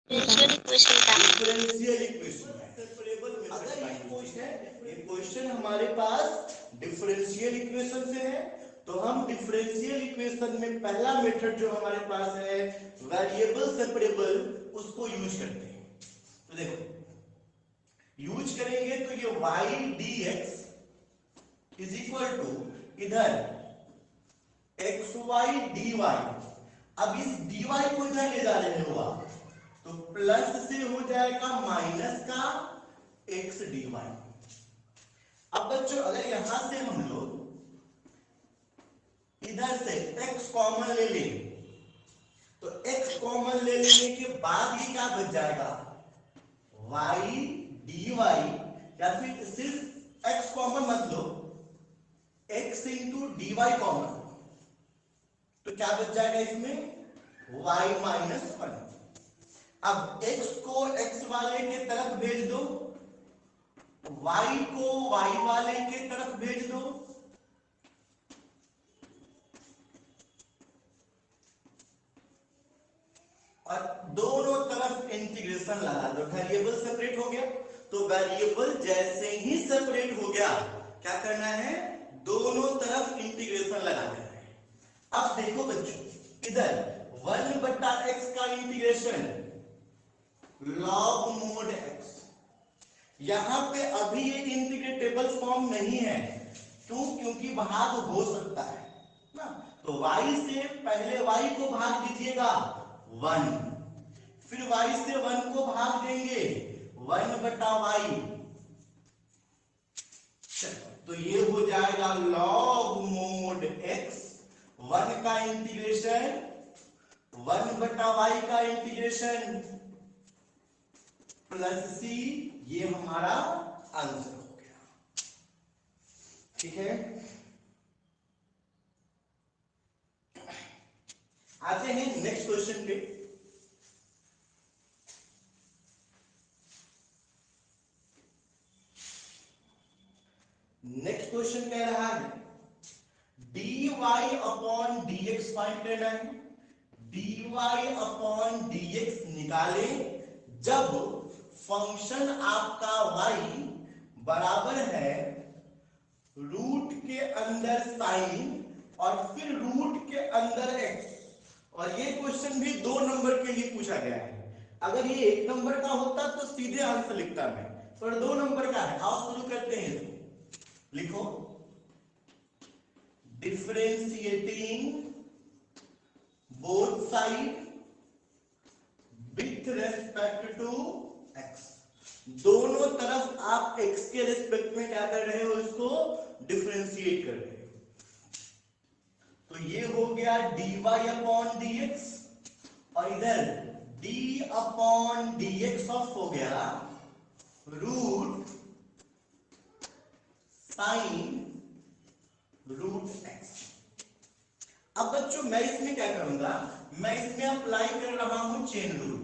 Differential equation का differential equation separable method. अगर ये क्वेश्चन हमारे पास डिफरेंशियल इक्वेशन से है तो हम डिफरेंशियल इक्वेशन में पहला मेथड जो हमारे पास है वेरिएबल सेपरेबल, उसको यूज करते हैं। तो देखो यूज करेंगे तो ये y dx is equal to इधर xy dy। अब इस dy को इधर ले जा रहे हो आप, तो प्लस से हो जाएगा माइनस का x dy। अब बच्चों अगर यहां से हम लोग इधर से x कॉमन ले लें तो x कॉमन ले लेने के बाद ये क्या बच जाएगा y dy, या फिर सिर्फ x कॉमन मत लो, x into d y common, तो क्या बच जाएगा इसमें y माइनस वन। अब x को x वाले के तरफ भेज दो, y को y वाले के तरफ भेज दो, और दोनों तरफ इंटीग्रेशन लगा दो। वेरिएबल सेपरेट हो गया, तो वेरिएबल जैसे ही सेपरेट हो गया क्या करना है, दोनों तरफ इंटीग्रेशन लगा देना है। अब देखो बच्चों इधर 1/x का इंटीग्रेशन log mod x, यहां पे अभी ये इंटीग्रेटेबल फॉर्म नहीं है, क्यों? क्योंकि भाग हो सकता है ना। तो y से पहले y को भाग दीजिएगा 1, फिर y से 1 को भाग देंगे 1/y, तो ये हो जाएगा log mod x, 1 का इंटीग्रेशन 1/y का इंटीग्रेशन प्लस c, ये हमारा आंसर हो गया। ठीक है, आते हैं नेक्स्ट क्वेश्चन पे। नेक्स्ट क्वेश्चन कह रहा है dy अपॉन dx फाइंड करना है। dy अपॉन dx निकालें जब फंक्शन आपका y बराबर है रूट के अंदर साइन और फिर रूट के अंदर x। और ये क्वेश्चन भी 2 नंबर के लिए पूछा गया है। अगर ये 1 नंबर का होता तो सीधे आंसर लिखता मैं, पर 2 नंबर का है। आओ शुरू करते हैं इसको। लिखो differentiating both side with respect to x। दोनों तरफ आप x के रेस्पेक्ट में क्या कर रहे हो, इसको डिफरेंशिएट कर रहे हो। तो ये हो गया dy अपॉन dx, और इधर d अपॉन dx ऑफ हो गया रूट साइन रूट x। अब बच्चों मैं इसमें क्या करूंगा, मैं इसमें अप्लाई कर रहा हूं चेन रूल।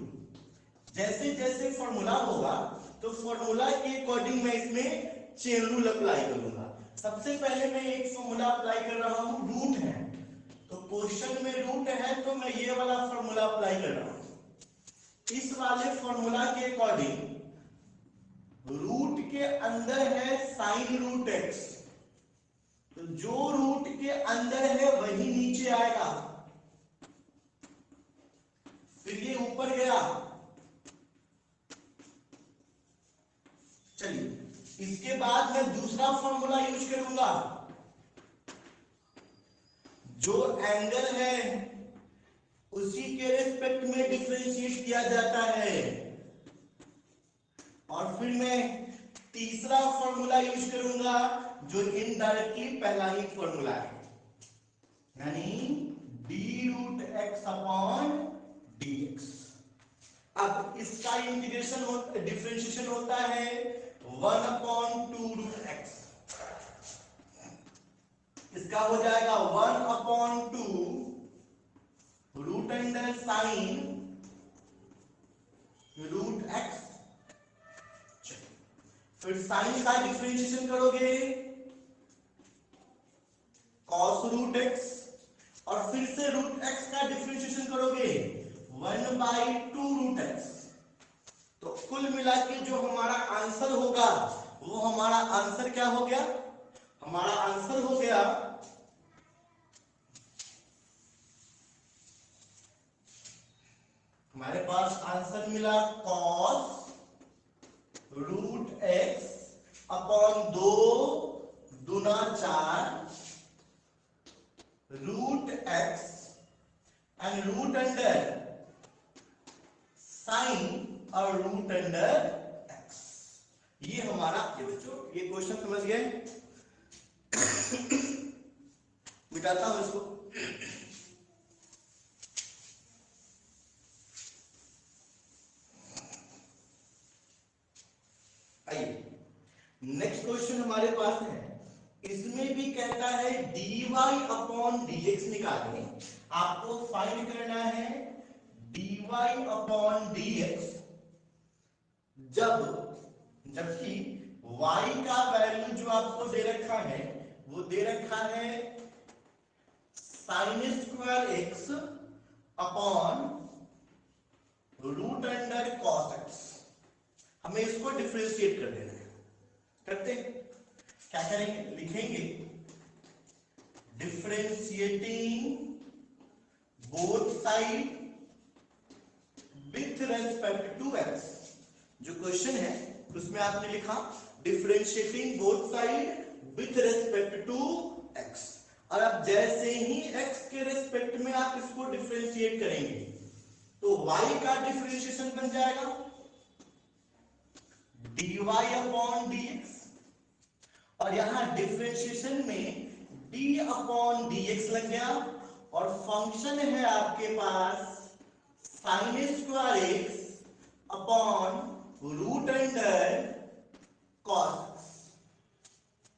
जैसे जैसे फॉर्मूला होगा तो फॉर्मूला के अकॉर्डिंग मैं इसमें चेन रूल अप्लाई करूंगा। सबसे पहले मैं एक फॉर्मूला अप्लाई कर रहा हूं, रूट है तो क्वेश्चन में रूट है तो मैं ये वाला फॉर्मूला अप्लाई कर रहा हूं। इस वाले फॉर्मूला के अकॉर्डिंग रूट के अंदर है साइन रूट x, तो जो रूट के अंदर है वही नीचे आएगा, फिर ये ऊपर गया। चलिए इसके बाद मैं दूसरा फॉर्मूला यूज करूंगा, जो एंगल है उसी के रेस्पेक्ट में डिफरेंशिएट किया जाता है। और फिर मैं तीसरा फॉर्मूला यूज करूंगा जो इनडायरेक्टली पहला ही फॉर्मूला है, यानी d root x upon d x. अब इसका इंटीग्रेशन डिफरेंशिएशन होता है 1/2 रूट एक्स, इसका हो जाएगा 1/2 root under sine root x. फिर साइन का डिफरेंशिएशन करोगे कॉस रूट एक्स, और फिर से रूट एक्स का डिफरेंशिएशन करोगे 1/2 रूट एक्स। कुल मिला के जो हमारा आंसर होगा वो हमारा आंसर क्या हो गया, हमारा आंसर हो गया हमारे पास आंसर मिला cos रूट एक्स अपॉन 2 दूना 4 root x and root under sine और रूट अंडर एक्स। ये हमारा, ये बच्चों ये क्वेश्चन समझ गए, मिटाता हूं इसको। आइए नेक्स्ट क्वेश्चन हमारे पास है, इसमें भी कहता है dy अपॉन dx निकालें। आपको फाइंड करना है dy अपॉन dx जबकि y का वैल्यू जो आपको दे रखा है वो दे रखा है sine square x upon root under cos x. हमें इसको डिफरेंशिएट कर देना है, करते हैं। क्या करेंगे, लिखेंगे differentiating both side with respect to x. जो क्वेश्चन है उसमें आपने लिखा differentiating both side with respect to x, और अब जैसे ही x के रेस्पेक्ट में आप इसको डिफरेंशिएट करेंगे तो y का डिफरेंशिएशन बन जाएगा dy अपॉन dx, और यहां डिफरेंशिएशन में d अपॉन dx लग गया, और फंक्शन है आपके पास sine square x upon root under cos.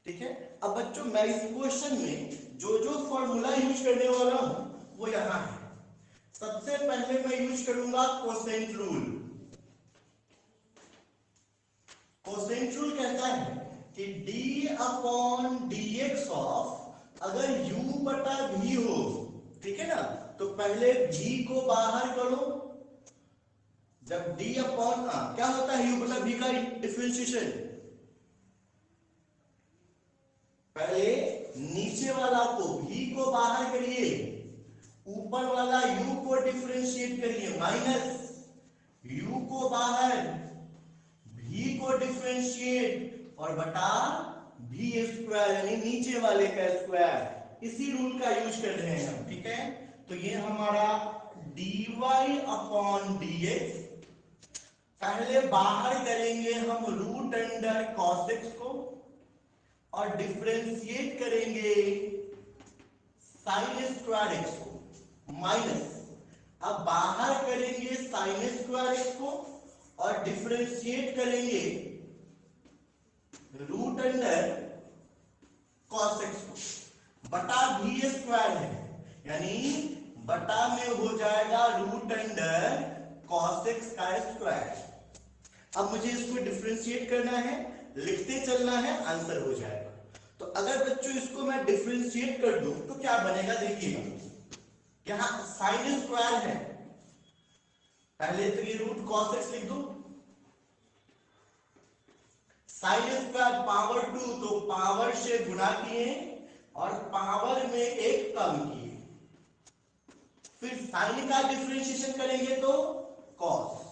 ठीक है, अब बच्चों मैं इस क्वेश्चन में जो जो फॉर्मूला यूज करने वाला हूं वो यहां है। सबसे पहले मैं यूज करूंगा कोसेंट रूल। कोसेंट रूल कहता है कि d अपॉन dx ऑफ अगर u बटा v हो, ठीक है ना, तो पहले v को बाहर करो। जब d अपॉन क्या होता है u बटा v का डिफरेंशिएशन, पहले नीचे वाला को v को बाहर करिए, ऊपर वाला u को डिफरेंशिएट करिए, माइनस u को बाहर, v को डिफरेंशिएट और बटा v स्क्वायर यानी नीचे वाले का स्क्वायर। इसी रूल का यूज कर रहे हैं हम। ठीक है, तो ये हमारा dy अपॉन dx, पहले बाहर करेंगे हम रूट अंडर cos x को और डिफरेंशिएट करेंगे साइन स्क्वायर एक्स को, माइनस अब बाहर करेंगे साइन स्क्वायर एक्स को और डिफरेंशिएट करेंगे रूट अंडर कॉस एक्स को, बटा भी स्क्वायर है यानी बटा में हो जाएगा रूट अंडर कॉस एक्स का स्क्वायर। अब मुझे इसको डिफरेंशिएट करना है, लिखते चलना है, आंसर हो जाएगा। तो अगर बच्चों इसको मैं डिफरेंशिएट कर दूं तो क्या बनेगा, देखिएगा यहां साइन स्क्वायर है, पहले तो ये रूट कॉस एक्स लिख दो, साइन स्क्वायर पावर 2 तो पावर से गुणा किए और पावर में एक कम किए, फिर साइन का डिफरेंशिएशन करेंगे तो कॉस।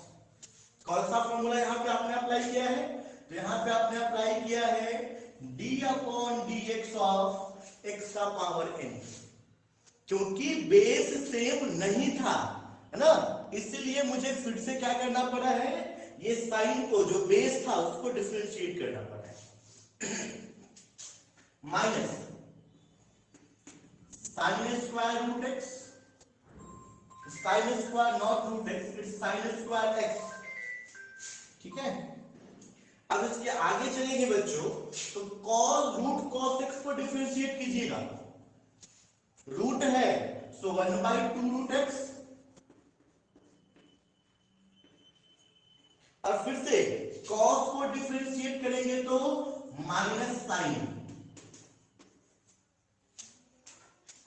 कौन सा फॉर्मूला यहां पे आपने अप्लाई किया है, तो यहां पे आपने अप्लाई किया है d upon dx of x का पावर n, क्योंकि बेस सेम नहीं था, है ना, इसलिए मुझे फिर से क्या करना पड़ा है, ये साइन को जो बेस था उसको डिफरेंशिएट करना पड़ा है। Minus sine square root x, sine square not root x, it's sine square x. ठीक है, अब इसके आगे चलेंगे बच्चों तो cos रूट cos x को डिफरेंशिएट कीजिएगा, रूट है सो 1/2 रूट x, और फिर से cos को डिफरेंशिएट करेंगे तो माइनस साइन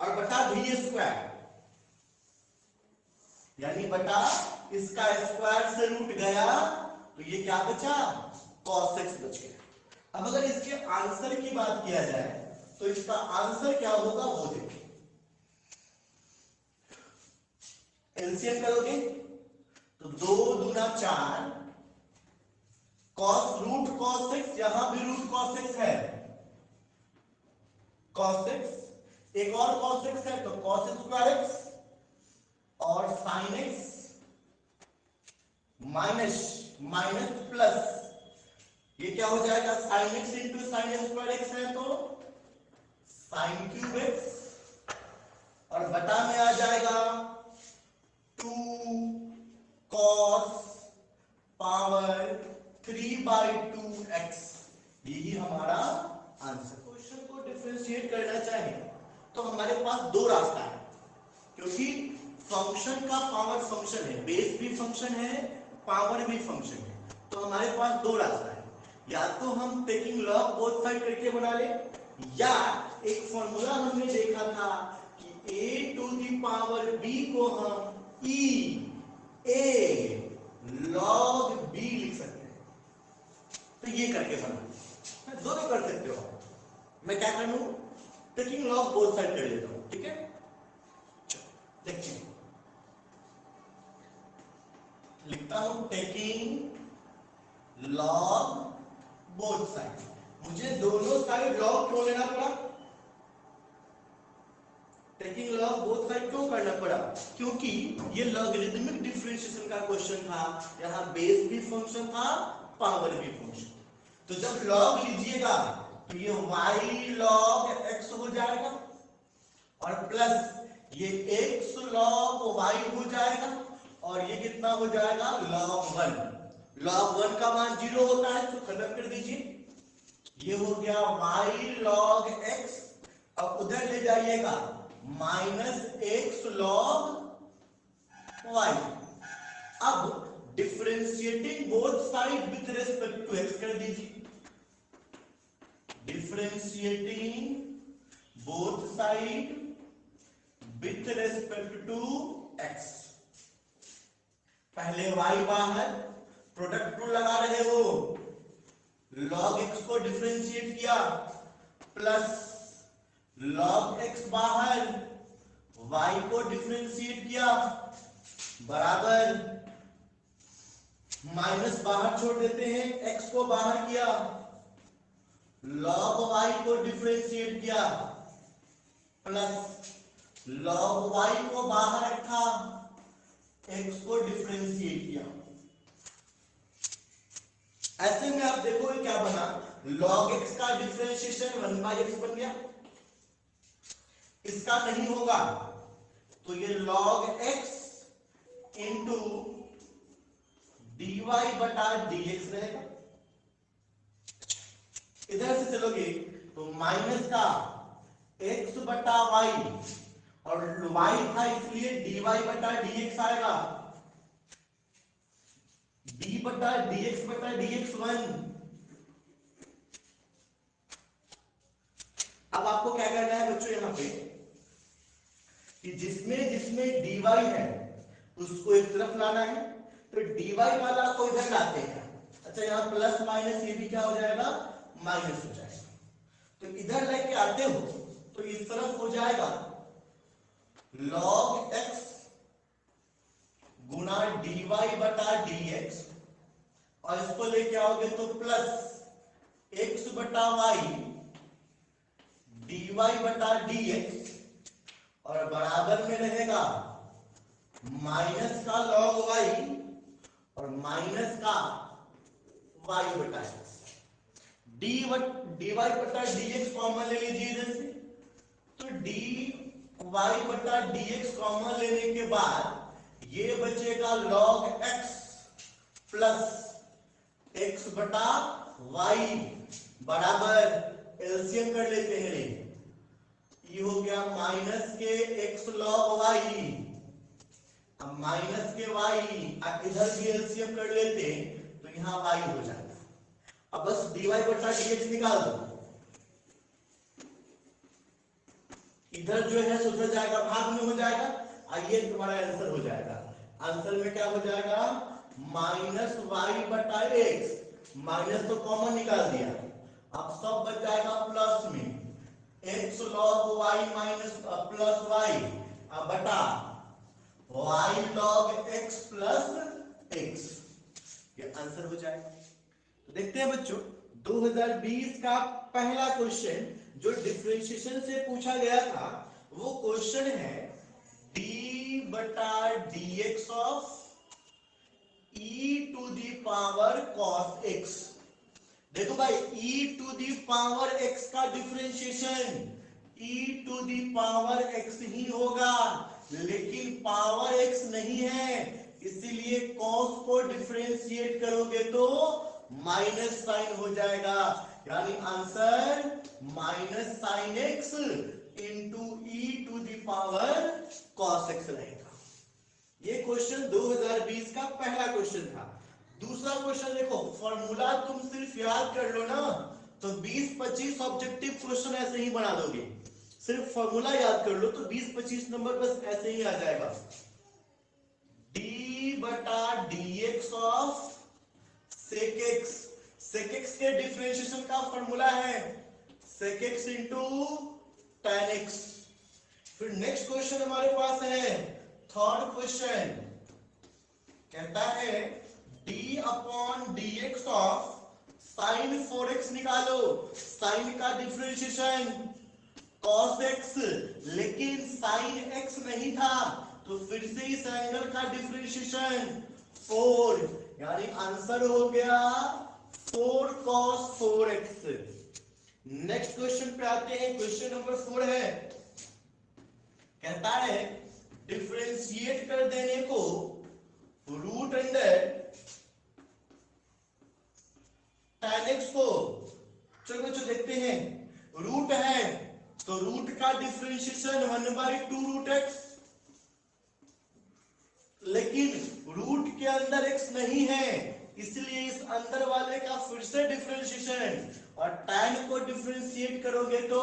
और बटा भी स्क्वायर यानी बटा इसका स्क्वायर से रूट गया तो ये क्या बचा, cos x बच गया। अब अगर इसके आंसर की बात किया जाए तो इसका आंसर क्या होगा वो देखिए। एलसीएम करोगे तो 2 दूना 4, cos रूट cos x, यहां भी रूट cos x है, cos x, एक और cos x है तो cos स्क्वायर x, और sin x minus minus plus, ये क्या हो जाएगा, sin x into sine square x है तो sin क्यूब x, और बटा में आ जाएगा 2 cos पावर 3/2x, यही हमारा आंसर। क्वेश्चन को डिफरेंशिएट करना चाहे तो हमारे पास दो रास्ता है, क्योंकि फंक्शन का पावर फंक्शन है, बेस भी फंक्शन है, पावर भी फंक्शन है, तो हमारे पास दो रास्ता है। या तो हम टेकिंग लॉग बोथ साइड करके बना ले, या एक फॉर्मूला हमने देखा था कि a to the power b को हम e a log b लिख सकते हैं, तो ये करके बना, दोनों कर सकते हो। मैं क्या कर लूं, टेकिंग लॉग बोथ साइड कर लेता हूं, ठीक है। देखिए लिखता हूं टेकिंग लॉग बोथ साइड। मुझे दोनों साइड लॉग क्यों लेना पड़ा, टेकिंग लॉग बोथ साइड क्यों करना पड़ा, क्योंकि ये लॉगरिथमिक डिफरेंशिएशन का क्वेश्चन था, यहां बेस भी फंक्शन था, पावर भी फंक्शन। तो जब लॉग लीजिएगा तो ये y log x हो जाएगा, और प्लस ये x log y हो जाएगा, और ये कितना हो जाएगा log 1। log 1 का मान 0 होता है तो खत्म कर दीजिए, ये हो गया y log x, अब उधर ले जाइएगा माइनस x log y। अब differentiating both side with respect to x कर दीजिए, differentiating both side with respect to x। पहले y बाहर, प्रोडक्ट रूल लगा रहे हो, log x को डिफरेंशिएट किया, प्लस log x बाहर, y को डिफरेंशिएट किया, बराबर माइनस बाहर छोड़ देते हैं, x को बाहर किया, log y को डिफरेंशिएट किया, प्लस log y को बाहर रखा, x को डिफरेंशिएट किया। ऐसे में आप देखोगे क्या बना, log x का डिफरेंशिएशन 1/x बन गया, इसका नहीं होगा तो ये log x इंटू dy बटा dx रहेगा। इधर से चलोगे तो माइनस का x बटा y, और y था इसलिए dy बटा dx आएगा, d बटा dx 1। अब आपको क्या करना है बच्चों, यहां पे कि जिसमें जिसमें dy है उसको एक तरफ लाना है, तो dy वाला को इधर लाते हैं। अच्छा यहां प्लस माइनस ये भी क्या हो जाएगा, माइनस हो जाएगा, तो इधर लेके आते हो तो इस तरफ हो जाएगा log x गुना dy बटा dx, और इसको लेके आओगे तो प्लस x बटा y dy बटा dx, और बराबर में रहेगा माइनस का log y और माइनस का y बटा x। dy बटा dx कॉमन ले लीजिए इधर से, तो dy बटा dx कॉमन लेने के बाद ये बचेगा log x प्लस x बटा y, बराबर एलसीएम कर लेते हैं, ये हो गया माइनस के x log y, अब माइनस के y, अब इधर भी एलसीएम कर लेते तो यहां y हो जाएगा। अब बस dy बटा dx निकाल दो, इधर जो है सुधर जाएगा, भाग में हो जाएगा, आइए तुम्हारा आंसर हो जाएगा। आंसर में क्या हो जाएगा, माइनस वाई बटा एक्स, माइनस तो कॉमन निकाल दिया, अब सब बच जाएगा प्लस में, x log y minus plus y बटा y log x plus x, ये आंसर हो जाएगा। तो देखते हैं बच्चों 2020 का पहला क्वेश्चन जो डिफरेंशिएशन से पूछा गया था, वो क्वेश्चन है d बटा dx of e to the power cos x। देखो भाई e to the power x का differentiation e to the power x ही होगा, लेकिन पावर x नहीं है, इसीलिए cos को डिफरेंशिएट करोगे तो माइनस साइन हो जाएगा, यानी answer minus sine x into e to the power cos x रहेगा। ये क्वेश्चन 2020 का पहला क्वेश्चन था। दूसरा क्वेश्चन देखो, फॉर्मूला तुम सिर्फ याद कर लो ना तो 20-25 ऑब्जेक्टिव क्वेश्चन ऐसे ही बना दोगे, सिर्फ फॉर्मूला याद कर लो तो 20-25 नंबर बस ऐसे ही आ जाएगा। d बटा dx of sec x, sec x के डिफरेंशिएशन का फॉर्मूला है sec x into tan x। फिर नेक्स्ट क्वेश्चन हमारे पास है थर्ड क्वेश्चन, कहता है d upon dx of sine 4x निकालो, साइन का डिफरेंशिएशन cos x, लेकिन साइन x नहीं था तो फिर से इस एंगल का डिफरेंशिएशन 4, यानी आंसर हो गया 4 cos 4x। नेक्स्ट क्वेश्चन पे आते हैं, क्वेश्चन नंबर 4 है, कहता है डिफरेंशिएट कर देने को रूट अंडर tan x को, चलो बच्चों देखते हैं, रूट है तो रूट का डिफरेंशिएशन 1/2 रूट x, लेकिन रूट के अंदर x नहीं है, इसलिए इस अंदर वाले का फिर से डिफरेंशिएशन, और tan को डिफरेंशिएट करोगे तो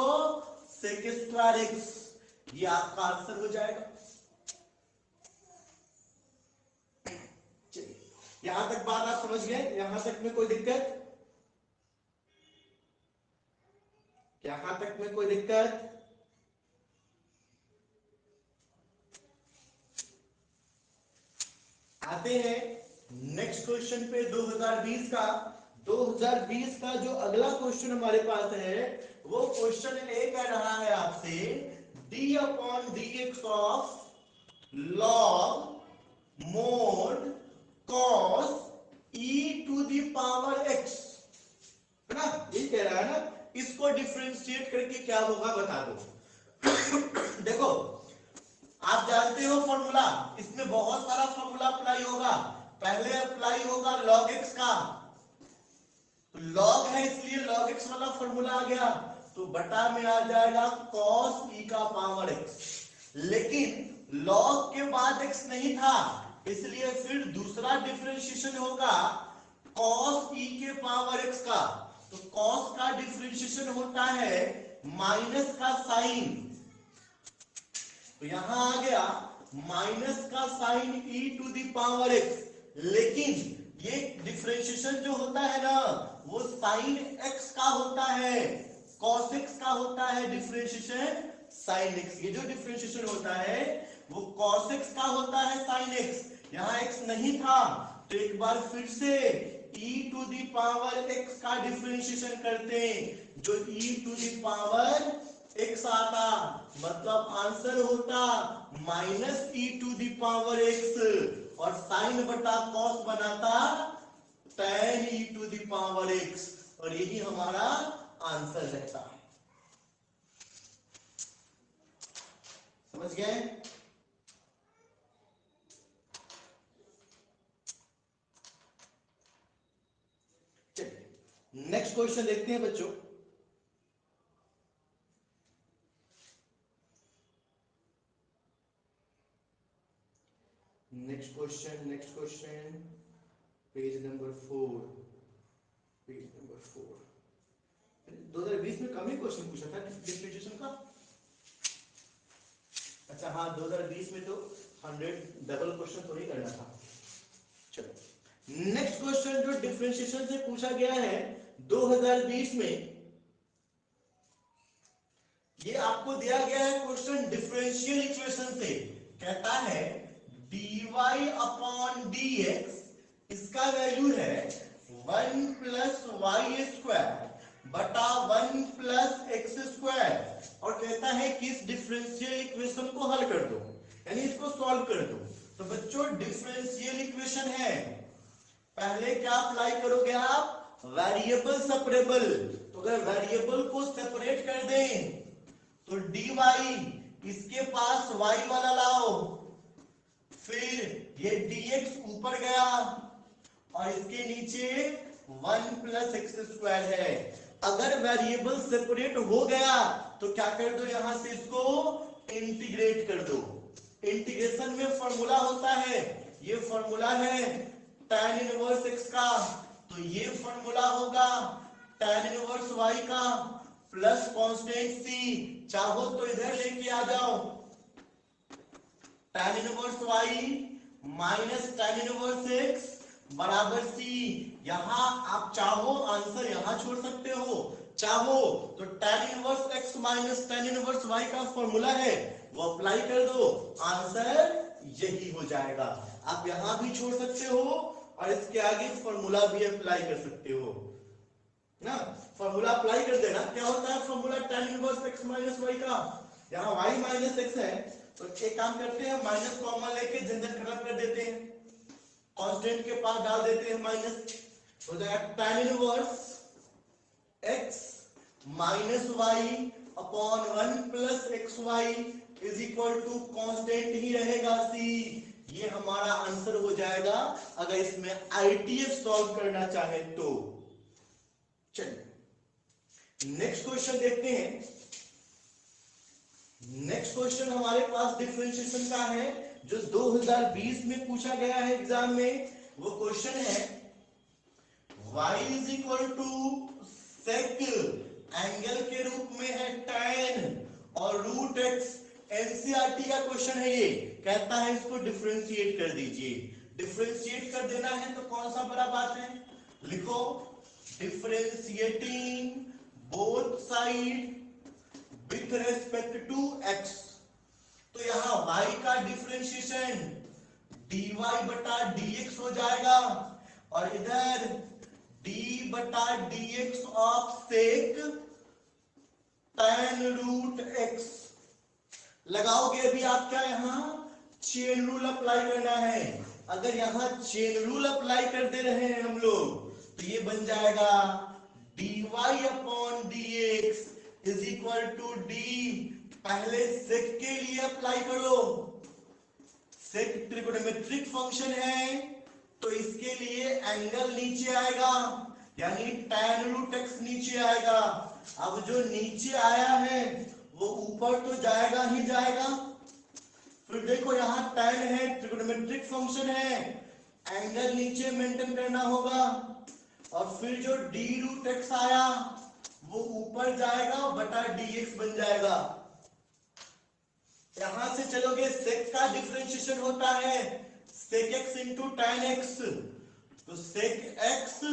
sec स्क्वायर x, ये आपका आंसर हो जाएगा। चलिए यहां तक बात आप समझ गए, यहां तक में कोई दिक्कत, यहां तक में कोई दिक्कत? आते हैं नेक्स्ट क्वेश्चन पे 2020 का। 2020 का जो अगला क्वेश्चन हमारे पास है वो क्वेश्चन ए कह रहा है आपसे d upon dx of log mod cos e to the power x, है ना, ये कह रहा है ना, इसको डिफरेंशिएट करके क्या होगा बता दो। देखो आप जानते हो फॉर्मूला, इसमें बहुत सारा फॉर्मूला अप्लाई होगा, पहले अप्लाई होगा log x का, तो log है इसलिए log x वाला फॉर्मूला आ गया, तो बटा में आ जाएगा cos e का पावर x, लेकिन log के बाद x नहीं था, इसलिए फिर दूसरा डिफरेंशिएशन होगा cos e के पावर x का, तो cos का डिफरेंशिएशन होता है माइनस का साइन, तो यहां आ गया माइनस का sine e to the power x, लेकिन ये डिफरेंशिएशन जो होता है ना वो साइन x का होता है, cos x का होता है डिफरेंशिएशन साइन x, ये जो डिफरेंशिएशन होता है वो cos x का होता है साइन x, यहां x नहीं था तो एक बार फिर से e to the power x का डिफरेंशिएशन करते हैं, जो e to the power x आता, मतलब आंसर होता minus e to the power x, और साइन बटा कॉस बनाता tan e to the power x, और यही हमारा आंसर रहता है। समझ गए? चलिए नेक्स्ट क्वेश्चन देखते हैं बच्चों। Next question page number 4, page number 4। 2020 में कम ही क्वेश्चन पूछा था डिफरेंशिएशन का। अच्छा हाँ, 2020 में तो 100 डबल क्वेश्चन थोड़ी करना था। चलो नेक्स्ट क्वेश्चन जो डिफरेंशिएशन से पूछा गया है 2020 में, ये आपको दिया गया है क्वेश्चन डिफरेंशियल इक्वेशन से। कहता है dy अपॉन dx, इसका वैल्यू है 1 प्लस वाई स्क्वायर बटा 1 प्लस एक्स स्क्वायर, और कहता है कि इस डिफरेंशियल इक्वेशन को हल कर दो, यानी इसको सॉल्व कर दो। तो बच्चों डिफरेंशियल इक्वेशन है, पहले क्या अप्लाई करोगे आप, वेरिएबल सेपरेबल। तो अगर वेरिएबल को सेपरेट कर दें तो dy, इसके पास y वाला लाओ, फिर ये dx ऊपर गया और इसके नीचे 1 प्लस एक्स स्क्वायर है। अगर वेरिएबल सेपरेट हो गया तो क्या कर दो, यहां से इसको इंटीग्रेट कर दो। इंटीग्रेशन में फॉर्मूला होता है, ये फॉर्मूला है tan इनवर्स x का, तो ये फॉर्मूला होगा tan इनवर्स y का प्लस कांस्टेंट c, चाहो तो इधर लेके आ जाओ tan inverse y minus tan inverse x बराबर c। यहां आप चाहो आंसर यहां छोड़ सकते हो, चाहो तो tan inverse x minus tan inverse y का फॉर्मूला है वो अप्लाई कर दो, आंसर यही हो जाएगा। आप यहां भी छोड़ सकते हो और इसके आगे फॉर्मूला भी अप्लाई कर सकते हो ना। फॉर्मूला अप्लाई कर देना, क्या होता है formula tan inverse x minus y का, यहाँ y माइनस x है तो एक काम करते हैं माइनस कॉमन लेके झंझट खत्म कर देते हैं, कांस्टेंट के पास डाल देते हैं माइनस, हो जाएगा tan inverse x minus y upon 1 plus x y is equal to constant ही रहेगा c। ये हमारा आंसर हो जाएगा अगर इसमें आईटीएफ सॉल्व करना चाहे तो। चलिए नेक्स्ट क्वेश्चन देखते हैं। नेक्स्ट क्वेश्चन हमारे पास डिफरेंशिएशन का है जो 2020 में पूछा गया है एग्जाम में। वो क्वेश्चन है y is equal to sec, angle के रूप में है tan और रूट x। एनसीईआरटी का क्वेश्चन है ये, कहता है इसको डिफरेंशिएट कर दीजिए। डिफरेंशिएट कर देना है तो कौन सा बड़ा बात है, लिखो differentiating both side with respect to x। तो यहां y का डिफरेंशिएशन dy बटा dx हो जाएगा और इधर d बटा dx ऑफ सेक tan रूट x लगाओगे। अभी आप क्या यहां चेन रूल अप्लाई करना है, अगर यहां चेन रूल अप्लाई कर दे रहे हैं हम लोग तो ये बन जाएगा dy upon dx is equal to d, पहले सेक के लिए अप्लाई करो, सेक ट्रिगोनोमेट्रिक फंक्शन है तो इसके लिए एंगल नीचे आएगा यानी tan रूट x नीचे आएगा। अब जो नीचे आया है वो ऊपर तो जाएगा ही जाएगा। फिर देखो यहाँ tan है, ट्रिगोनोमेट्रिक फंक्शन है, एंगल नीचे मेंटेन करना होगा और फिर जो d रूट x आया वो ऊपर जाएगा बटा dx बन जाएगा। यहां से चलोगे सेक का डिफरेंशिएशन होता है sec x into tan x, तो sec x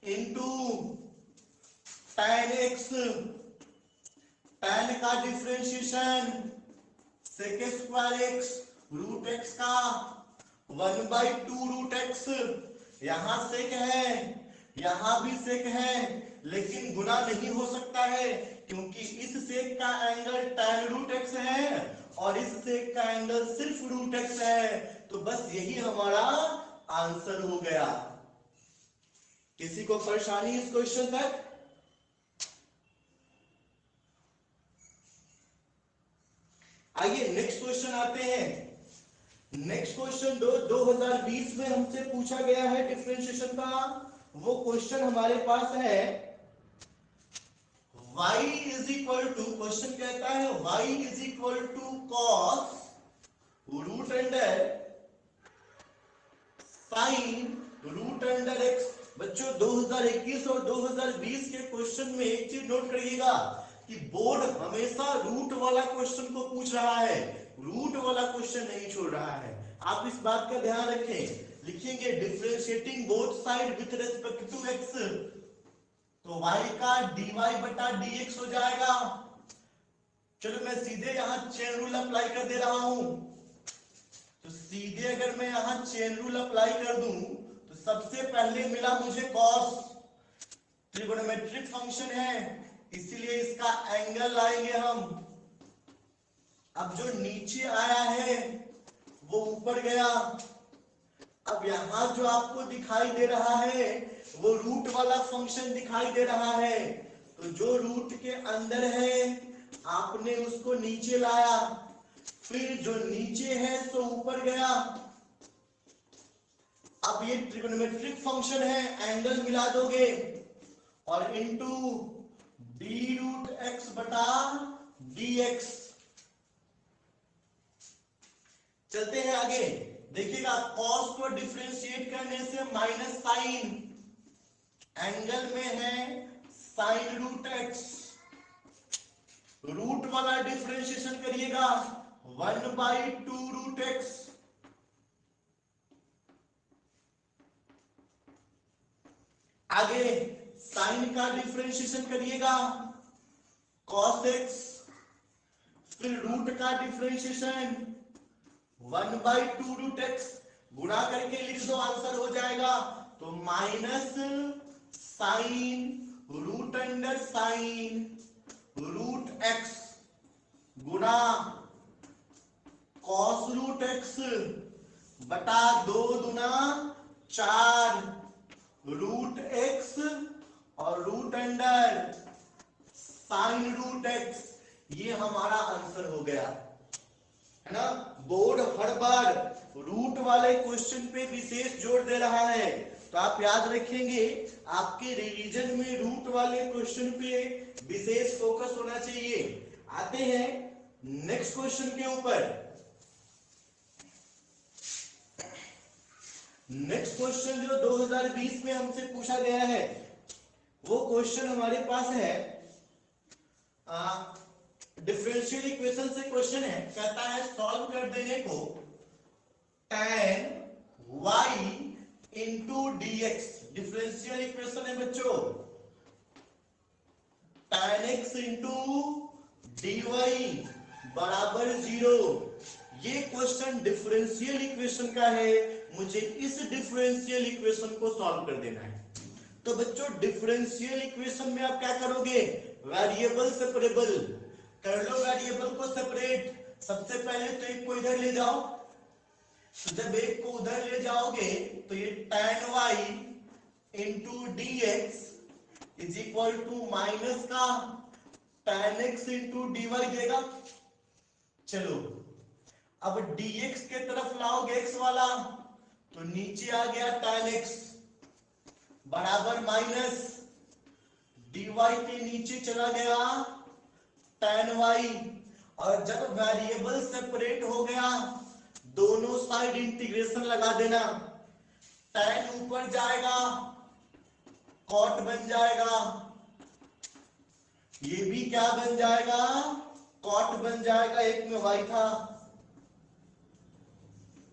into tan x, tan का differentiation sec square x root x का 1/2 रूट x। यहां सेक है यहां भी सेक है लेकिन गुना नहीं हो सकता है क्योंकि इस सेक का एंगल tan रूट x है और इस सेक का एंगल सिर्फ रूट x है, तो बस यही हमारा आंसर हो गया। किसी को परेशानी इस क्वेश्चन तक? आइए नेक्स्ट क्वेश्चन आते हैं। नेक्स्ट क्वेश्चन 2020 में हमसे पूछा गया है डिफरेंशिएशन का। वो क्वेश्चन हमारे पास है y is equal to, question कहता है y is equal to cos root under sine root under x। बच्चों 2021 और 2020 के क्वेश्चन में एक चीज नोट करिएगा कि बोर्ड हमेशा रूट वाला क्वेश्चन को पूछ रहा है, रूट वाला क्वेश्चन नहीं छोड़ रहा है। आप इस बात का ध्यान रखें। लिखेंगे differentiating both side with respect to x, तो y का dy बटा dx हो जाएगा। चलो मैं सीधे यहां चेन रूल अप्लाई कर दे रहा हूं, तो सीधे अगर मैं यहां चेन रूल अप्लाई कर दूं तो सबसे पहले मिला मुझे cos, ट्रिगोनोमेट्रिक फंक्शन है इसीलिए इसका एंगल लाएंगे हम। अब जो नीचे आया है वो ऊपर गया, अब यहां जो आपको दिखाई दे रहा है वो रूट वाला फंक्शन दिखाई दे रहा है, तो जो रूट के अंदर है आपने उसको नीचे लाया, फिर जो नीचे है तो ऊपर गया। अब ये ट्रिगोनोमेट्रिक फंक्शन है, एंगल मिला दोगे और इनटू डी रूट एक्स बटा डी एक्स। चलते हैं आगे, देखिएगा cos को डिफरेंशिएट करने से माइनस साइन, एंगल में है साइन रूट एक्स, रूट वाला डिफरेंशिएशन करिएगा 1/2 रूट एक्स, आगे साइन का डिफरेंशिएशन करिएगा cos x, फिर रूट का डिफरेंशिएशन 1/2 रूट एक्स, गुणा करके लिख दो आंसर हो जाएगा, तो minus sine root under sine root x गुणा कॉस रूट एक्स बटा 2 दूना 4 रूट एक्स और root under sine root x, ये हमारा आंसर हो गया है ना। बोर्ड हर बार रूट वाले क्वेश्चन पे विशेष जोर दे रहा है, तो आप याद रखेंगे आपके रिवीजन में रूट वाले क्वेश्चन पे विशेष फोकस होना चाहिए। आते हैं नेक्स्ट क्वेश्चन के ऊपर। नेक्स्ट क्वेश्चन जो 2020 में हमसे पूछा गया है वो क्वेश्चन हमारे पास है डिफरेंशियल इक्वेशन से क्वेश्चन है, कहता है सॉल्व कर देने को tan y into dx, differential equation है बच्चों, tan x इंटू dy बराबर 0। ये क्वेश्चन डिफरेंशियल इक्वेशन का है, मुझे इस डिफरेंशियल इक्वेशन को सॉल्व कर देना है। तो बच्चों डिफरेंशियल इक्वेशन में आप क्या करोगे, वेरिएबल सेपरेबल कर लो, वेरिएबल को सेपरेट। सबसे पहले तो एक को इधर ले जाओ, तो जब एक को उधर ले जाओगे तो ये tan y into d x is equal to minus का tan x into d y देगा। चलो अब dx के तरफ लाओगे x वाला, तो नीचे आ गया tan x बराबर माइनस dy के नीचे चला गया tan y, और जब वेरिएबल सेपरेट हो गया दोनों साइड इंटीग्रेशन लगा देना, tan ऊपर जाएगा cot बन जाएगा, ये भी क्या बन जाएगा cot बन जाएगा, एक में y था।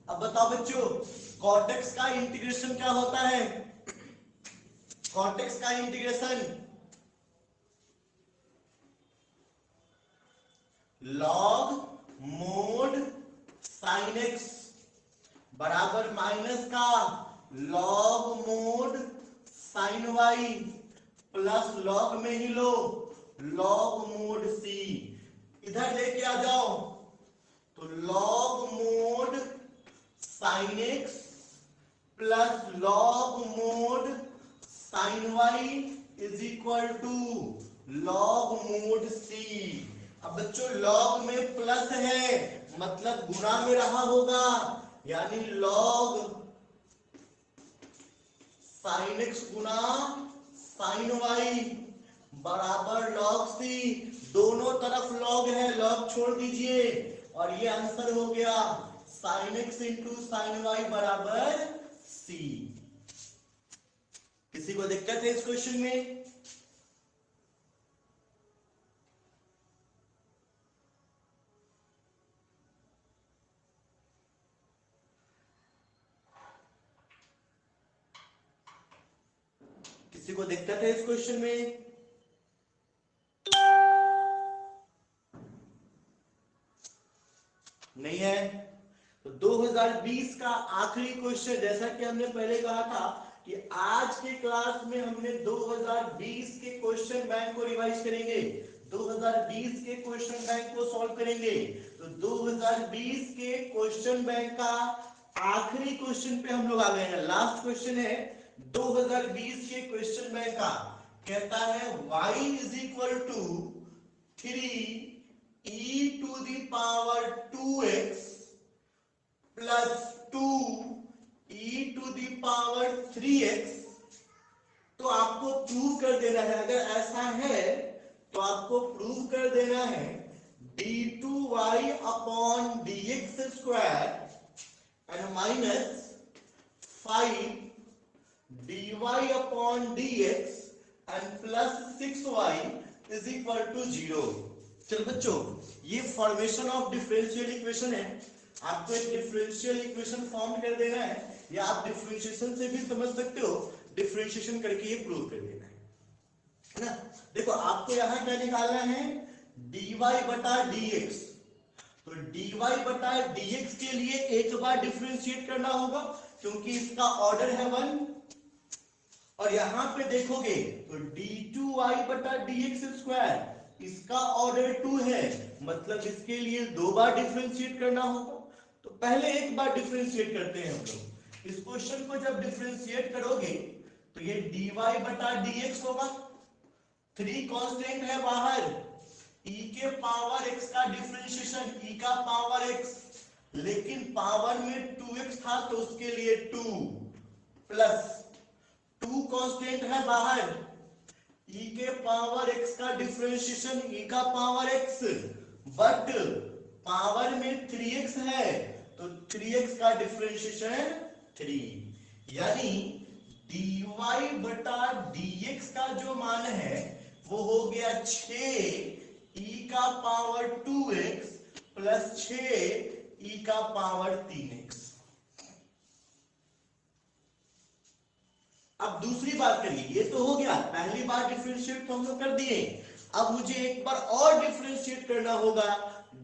अब बताओ बच्चों cot x का इंटीग्रेशन क्या होता है, cot x का integration log mod sin x बराबर माइनस का log mod sin y plus log में ही लो log मोड c, इधर लेके आ जाओ तो log mod sin x plus log mod sin y is equal to log mode c। अब बच्चों log में प्लस है मतलब गुणा में रहा होगा, यानी log sin x गुना sin y बराबर log c, दोनों तरफ log है, log छोड़ दीजिए और ये आंसर हो गया sin x into sin y बराबर c। किसी को दिक्कत है इस क्वेश्चन में? को दिक्कत है इस क्वेश्चन में? नहीं है। तो 2020 का आखिरी क्वेश्चन, जैसा कि हमने पहले कहा था कि आज के क्लास में हमने 2020 के क्वेश्चन बैंक को रिवाइज करेंगे, 2020 के क्वेश्चन बैंक को सॉल्व करेंगे। तो 2020 के क्वेश्चन बैंक का आखिरी क्वेश्चन पे हम लोग आ गए हैं। लास्ट क्वेश्चन है 2020 के क्वेश्चन बैंक का। कहता है y is equal to 3e to the power 2x plus 2e to the power 3x। तो आपको प्रूव कर देना है, अगर ऐसा है तो आपको प्रूव कर देना है d2y upon dx square and minus 5 dy upon dx and plus 6y is equal to 0। चलो बच्चों, ये फॉर्मेशन ऑफ डिफरेंशियल इक्वेशन है। आपको एक डिफरेंशियल इक्वेशन फॉर्म कर देना है, या आप डिफरेंशिएशन से भी समझ सकते हो, डिफरेंशिएशन करके ये प्रूव कर देना है ना। देखो आपको यहां क्या निकालना है, dy बटा dx। तो dy बटा dx के लिए एक बार डिफरेंशिएट करना होगा क्योंकि इसका ऑर्डर है 1। और यहां पे देखोगे तो d2y बटा dx स्क्वायर, इसका ऑर्डर 2 है, मतलब इसके लिए 2 बार डिफरेंशिएट करना होगा। तो पहले एक बार डिफरेंशिएट करते हैं हम लोग। इस क्वेश्चन को जब डिफरेंशिएट करोगे तो ये dy बटा dx होगा। 3 कांस्टेंट है बाहर, e के पावर x का डिफरेंशिएशन e का पावर x, लेकिन पावर में 2x था तो उसके लिए 2 प्लस 2 कांस्टेंट है बाहर, e के पावर x का डिफरेंशिएशन e का पावर x, बट पावर में 3x है तो 3x का डिफरेंशिएशन 3। यानी dy बटा dx का जो मान है वो हो गया 6 e का पावर 2x प्लस 6 e का पावर 3x। अब दूसरी बात करिए, ये तो हो गया, पहली बार डिफरेंशिएट तो हम लोग कर दिए। अब मुझे एक बार और डिफरेंशिएट करना होगा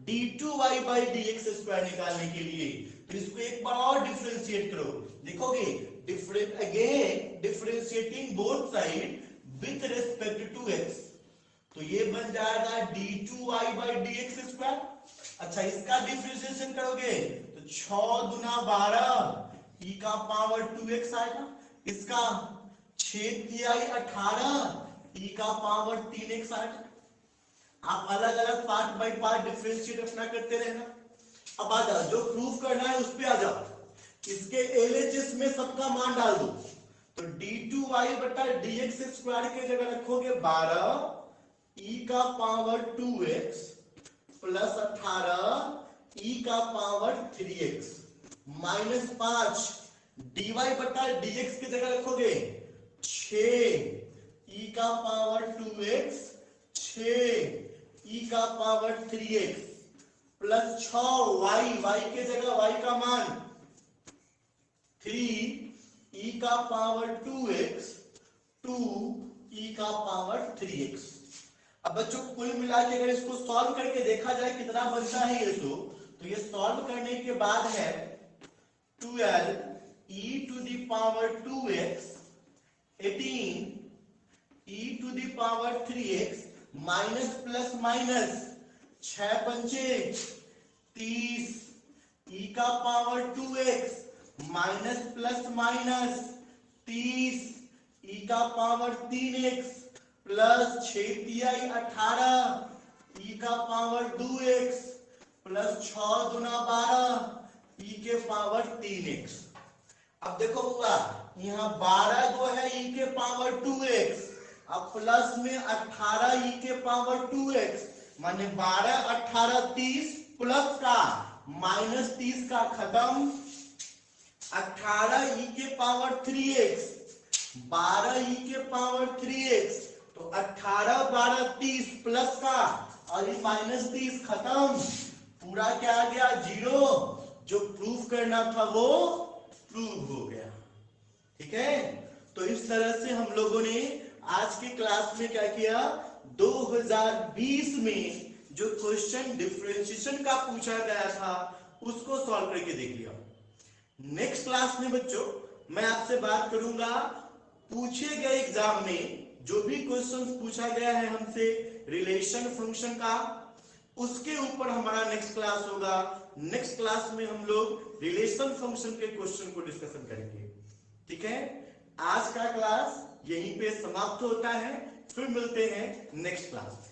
d2y by dx स्क्वायर निकालने के लिए। तो इसको एक बार और डिफरेंशिएट करो, देखोगे differentiating both side with respect to x, तो ये बन जाएगा d2y by dx स्क्वायर। अच्छा, इसका डिफरेंशिएशन करोगे तो 6 दुना 12 e का पावर 2x आएगा, इसका 6 तिहाई 18 e का पावर 3x आएगा। आप अलग अलग पार्ट बाय पार्ट डिफरेंशिएट अपना करते रहना। अब आ जाओ, जो प्रूफ करना है उस पे आ जाओ। इसके LHS में सबका मान डाल दो। तो d2y बटा dx स्क्वायर के जगह रखोगे 12 e का पावर 2x प्लस 18 e का पावर 3x माइनस 5 dy बटा dx की जगह रखोगे 6 e का पावर 2x 6 e का पावर 3x प्लस 6 y के जगह y का मान 3 e का पावर 2x 2 e का पावर 3x। अब बच्चों कुल मिला के अगर इसको सॉल्व करके देखा जाए कितना बनता है ये, तो ये सॉल्व करने के बाद है 12 e to the power 2x 18 e to the power 3x minus plus minus 6 पंचे 30 e का power 2x minus plus minus 30 e का पावर 3x प्लस 6 तिहाई 18 e का पावर 2x प्लस 6 दुना 12 e के पावर 3x। अब देखो हुआ यहाँ 12 दो है e के पावर 2x, अब प्लस में 18 e के पावर 2x, माने 12 18 30 प्लस का माइनस 30 का खत्म, 18 e के पावर 3x 12 e के पावर 3x, तो 18 12 30 प्लस का और ये माइनस 30 खत्म, पूरा क्या आ गया 0। जो प्रूफ करना था वो प्रूव हो गया। ठीक है, तो इस तरह से हम लोगों ने आज की क्लास में क्या किया, 2020 में जो क्वेश्चन डिफरेंशिएशन का पूछा गया था उसको सॉल्व करके देख लिया। नेक्स्ट क्लास में बच्चों मैं आपसे बात करूंगा पूछे गए एग्जाम में जो भी क्वेश्चंस पूछा गया है हमसे रिलेशन फंक्शन का, उसके ऊपर हमारा नेक्स्ट क्लास होगा। नेक्स्ट क्लास में हम लोग रिलेशन फंक्शन के क्वेश्चन को डिस्कशन करेंगे। ठीक है, आज का क्लास यहीं पे समाप्त होता है, फिर मिलते हैं नेक्स्ट क्लास।